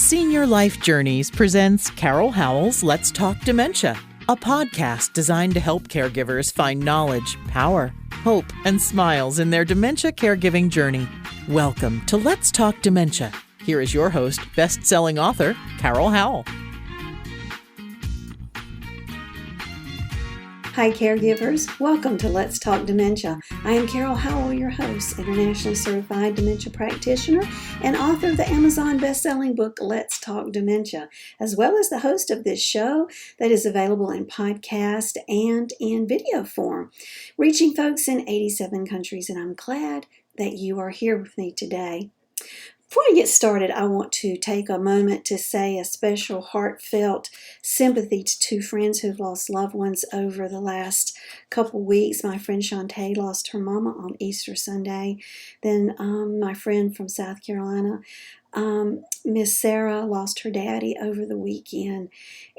Senior Life Journeys presents Carol Howell's Let's Talk Dementia, a podcast designed to help caregivers find knowledge, power, hope, and smiles in their dementia caregiving journey. Welcome to Let's Talk Dementia. Here is your host, best-selling author, Carol Howell. Hi caregivers, welcome to Let's Talk Dementia. I am Carol Howell, your host, internationally certified dementia practitioner and author of the Amazon best-selling book Let's Talk Dementia, as well as the host of this show that is available in podcast and in video form, reaching folks in 87 countries, and I'm glad that you are here with me today. Before I get started, I want to take a moment to say a special heartfelt sympathy to two friends who've lost loved ones over the last couple weeks. My friend Shantae lost her mama on Easter Sunday. Then my friend from South Carolina, Miss Sarah, lost her daddy over the weekend.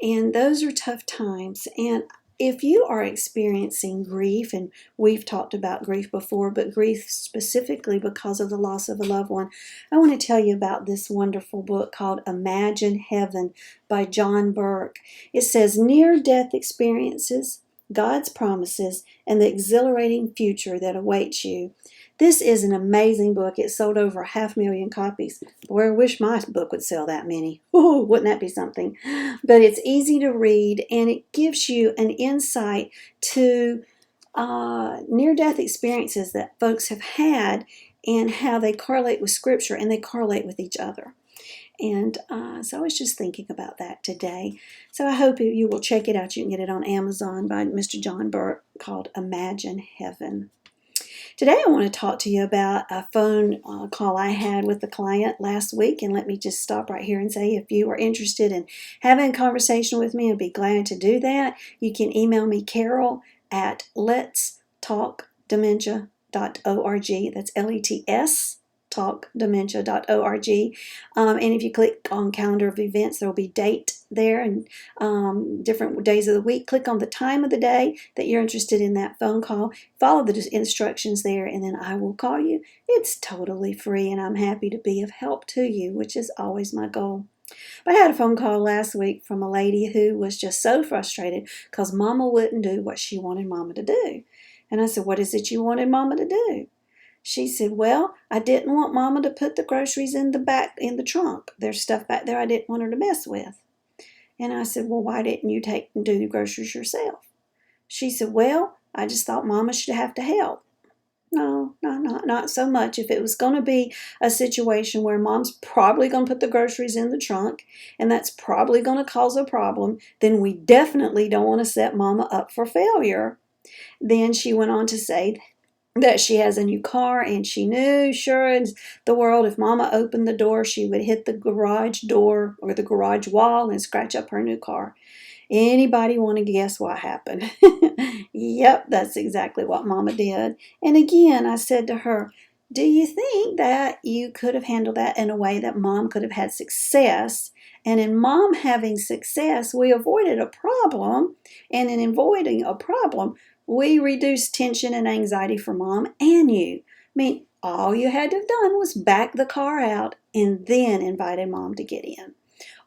And those are tough times. And if you are experiencing grief, and we've talked about grief before, but grief specifically because of the loss of a loved one, I want to tell you about this wonderful book called Imagine Heaven by John Burke. It says, near-death experiences, God's promises, and the exhilarating future that awaits you. This is an amazing book. It sold over 500,000 copies. Boy, I wish my book would sell that many. Ooh, wouldn't that be something? But it's easy to read, and it gives you an insight to near-death experiences that folks have had and how they correlate with Scripture and they correlate with each other. And so I was just thinking about that today. So I hope you will check it out. You can get it on Amazon by Mr. John Burke called Imagine Heaven. Today I want to talk to you about a phone call I had with a client last week, and let me just stop right here and say if you are interested in having a conversation with me, I'd be glad to do that. You can email me Carol at letstalkdementia.org. That's LETS. talkdementia.org. And if you click on calendar of events, there will be date there and different days of the week. Click on the time of the day that you're interested in that phone call. Follow the instructions there, and then I will call you. It's totally free, and I'm happy to be of help to you, which is always my goal. But I had a phone call last week from a lady who was just so frustrated because Mama wouldn't do what she wanted Mama to do. And I said, what is it you wanted Mama to do? She said, well, I didn't want Mama to put the groceries in the trunk. There's stuff back there I didn't want her to mess with. And I said, well, why didn't you take and do the groceries yourself? She said, well, I just thought Mama should have to help. No, not so much. If it was going to be a situation where Mom's probably going to put the groceries in the trunk, and that's probably going to cause a problem, then we definitely don't want to set Mama up for failure. Then she went on to say that she has a new car, and she knew, sure as the world, if Mama opened the door, she would hit the garage door or the garage wall and scratch up her new car. Anybody want to guess what happened? Yep, that's exactly what Mama did. And again, I said to her, do you think that you could have handled that in a way that Mom could have had success? And in Mom having success, we avoided a problem. And in avoiding a problem, we reduced tension and anxiety for Mom and you. I mean, all you had to have done was back the car out and then invited Mom to get in.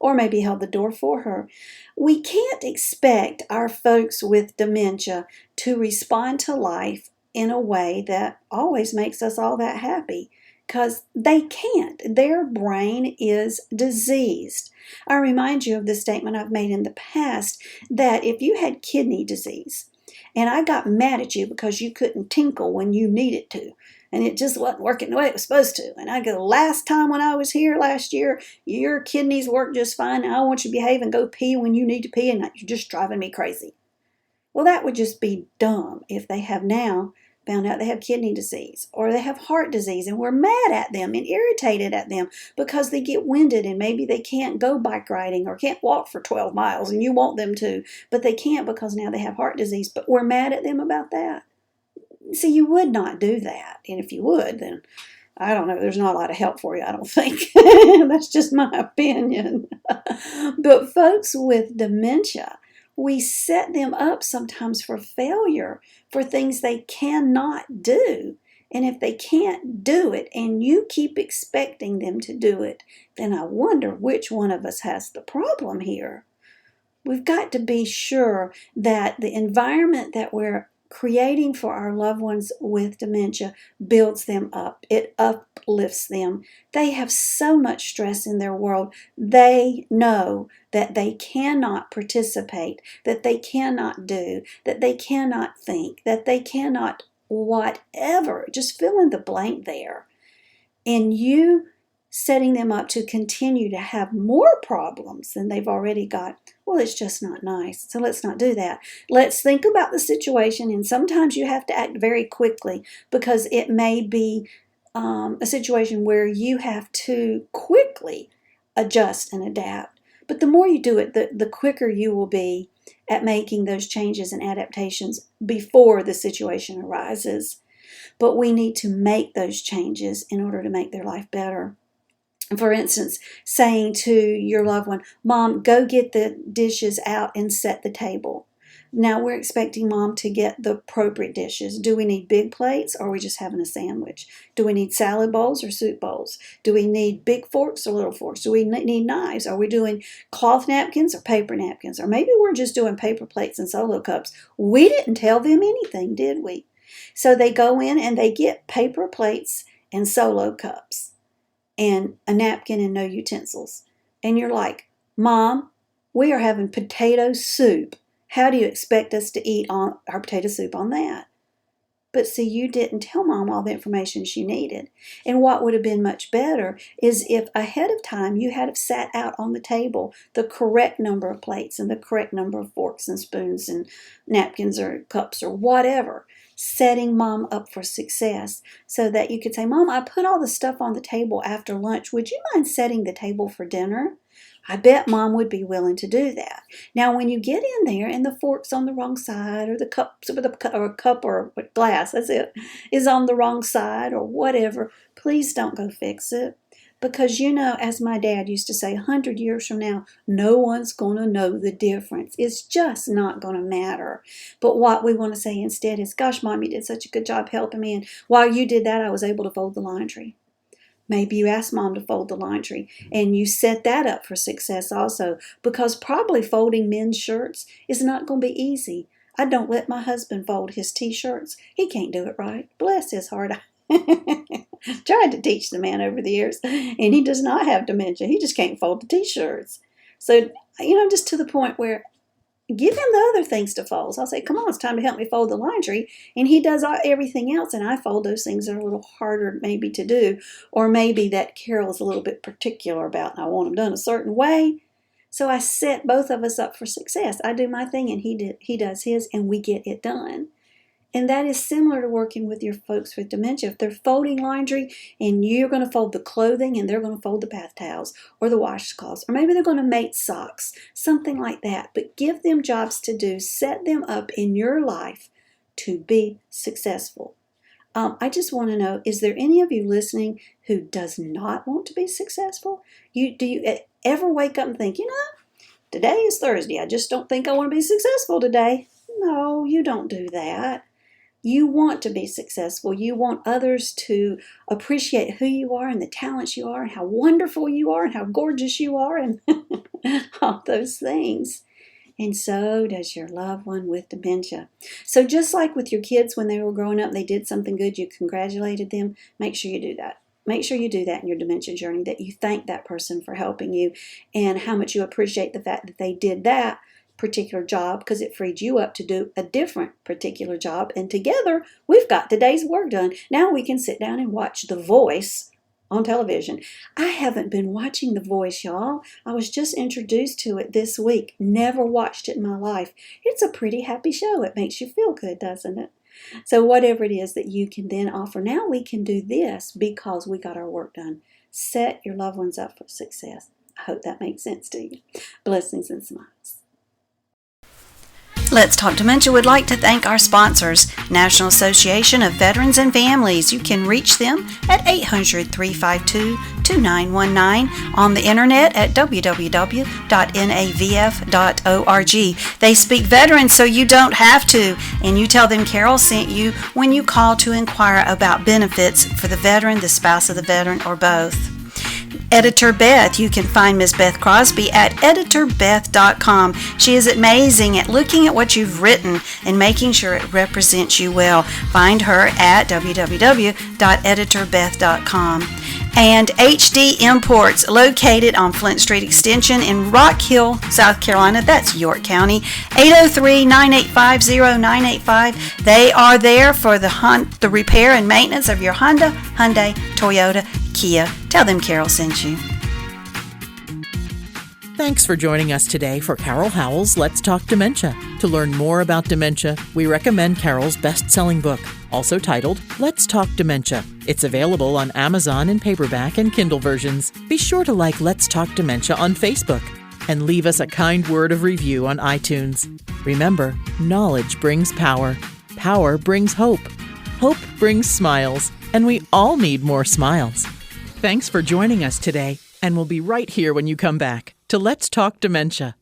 Or maybe held the door for her. We can't expect our folks with dementia to respond to life in a way that always makes us all that happy, because they can't. Their brain is diseased. I remind you of the statement I've made in the past that if you had kidney disease and I got mad at you because you couldn't tinkle when you needed to, and it just wasn't working the way it was supposed to, and I go, last time when I was here last year, your kidneys worked just fine. Now I want you to behave and go pee when you need to pee, and you're just driving me crazy. Well, that would just be dumb if they have now found out they have kidney disease or they have heart disease, and we're mad at them and irritated at them because they get winded and maybe they can't go bike riding or can't walk for 12 miles and you want them to, but they can't because now they have heart disease, but we're mad at them about that. See, you would not do that, and if you would, then I don't know, there's not a lot of help for you, I don't think. That's just my opinion. But folks with dementia, we set them up sometimes for failure, for things they cannot do. And if they can't do it and you keep expecting them to do it, then I wonder which one of us has the problem here. We've got to be sure that the environment that we're creating for our loved ones with dementia builds them up. It uplifts them. They have so much stress in their world. They know that they cannot participate, that they cannot do, that they cannot think, that they cannot whatever. Just fill in the blank there. And you setting them up to continue to have more problems than they've already got, well, it's just not nice. So let's not do that. Let's think about the situation, and sometimes you have to act very quickly because it may be a situation where you have to quickly adjust and adapt. But the more you do it, the quicker you will be at making those changes and adaptations before the situation arises. But we need to make those changes in order to make their life better. For instance, saying to your loved one, Mom, go get the dishes out and set the table. Now we're expecting Mom to get the appropriate dishes. Do we need big plates or are we just having a sandwich? Do we need salad bowls or soup bowls? Do we need big forks or little forks? Do we need knives? Are we doing cloth napkins or paper napkins? Or maybe we're just doing paper plates and solo cups. We didn't tell them anything, did we? So they go in and they get paper plates and solo cups and a napkin and no utensils. And you're like, Mom, we are having potato soup. How do you expect us to eat on our potato soup on that? But see, you didn't tell Mom all the information she needed. And what would have been much better is if ahead of time you had sat out on the table the correct number of plates and the correct number of forks and spoons and napkins or cups or whatever, setting Mom up for success so that you could say, Mom, I put all the stuff on the table after lunch. Would you mind setting the table for dinner? I bet Mom would be willing to do that. Now, when you get in there and the fork's on the wrong side or the cups or a cup or glass, that's it, is on the wrong side or whatever, please don't go fix it. Because, as my dad used to say, 100 years from now, no one's going to know the difference. It's just not going to matter. But what we want to say instead is, gosh, Mom, you did such a good job helping me. And while you did that, I was able to fold the laundry. Maybe you asked Mom to fold the laundry and you set that up for success also, because probably folding men's shirts is not going to be easy. I don't let my husband fold his t-shirts. He can't do it right. Bless his heart. Tried to teach the man over the years, and he does not have dementia. He just can't fold the t-shirts. So, just to the point where give him the other things to fold. So I'll say, come on, it's time to help me fold the laundry. And he does everything else, and I fold those things that are a little harder maybe to do, or maybe that Carol's a little bit particular about, and I want them done a certain way. So I set both of us up for success. I do my thing, and he does his, and we get it done. And that is similar to working with your folks with dementia. If they're folding laundry and you're going to fold the clothing and they're going to fold the bath towels or the washcloths, or maybe they're going to make socks, something like that. But give them jobs to do. Set them up in your life to be successful. I just want to know, is there any of you listening who does not want to be successful? Do you ever wake up and think, today is Thursday. I just don't think I want to be successful today? No, you don't do that. You want to be successful. You want others to appreciate who you are and the talents you are and how wonderful you are and how gorgeous you are and all those things. And so does your loved one with dementia. So just like with your kids when they were growing up and they did something good, you congratulated them, make sure you do that. Make sure you do that in your dementia journey, that you thank that person for helping you and how much you appreciate the fact that they did that particular job because it freed you up to do a different particular job. And together, we've got today's work done. Now we can sit down and watch The Voice on television. I haven't been watching The Voice, y'all. I was just introduced to it this week. Never watched it in my life. It's a pretty happy show. It makes you feel good, doesn't it? So whatever it is that you can then offer, now we can do this because we got our work done. Set your loved ones up for success. I hope that makes sense to you. Blessings and smiles. Let's Talk Dementia would like to thank our sponsors, National Association of Veterans and Families. You can reach them at 800-352-2919, on the internet at www.navf.org. They speak veterans so you don't have to, and you tell them Carol sent you when you call to inquire about benefits for the veteran, the spouse of the veteran, or both. Editor Beth, you can find Ms. Beth Crosby at editorbeth.com. She is amazing at looking at what you've written and making sure it represents you well. Find her at www.editorbeth.com. And HD Imports, located on Flint Street Extension in Rock Hill, South Carolina. That's York County. 803-985-0985. They are there for the repair and maintenance of your Honda, Hyundai, Toyota, Kia. Tell them Carol sent you. Thanks for joining us today for Carol Howell's Let's Talk Dementia. To learn more about dementia, we recommend Carol's best-selling book, also titled Let's Talk Dementia. It's available on Amazon in paperback and Kindle versions. Be sure to like Let's Talk Dementia on Facebook and leave us a kind word of review on iTunes. Remember, knowledge brings power. Power brings hope. Hope brings smiles. And we all need more smiles. Thanks for joining us today, and we'll be right here when you come back to Let's Talk Dementia.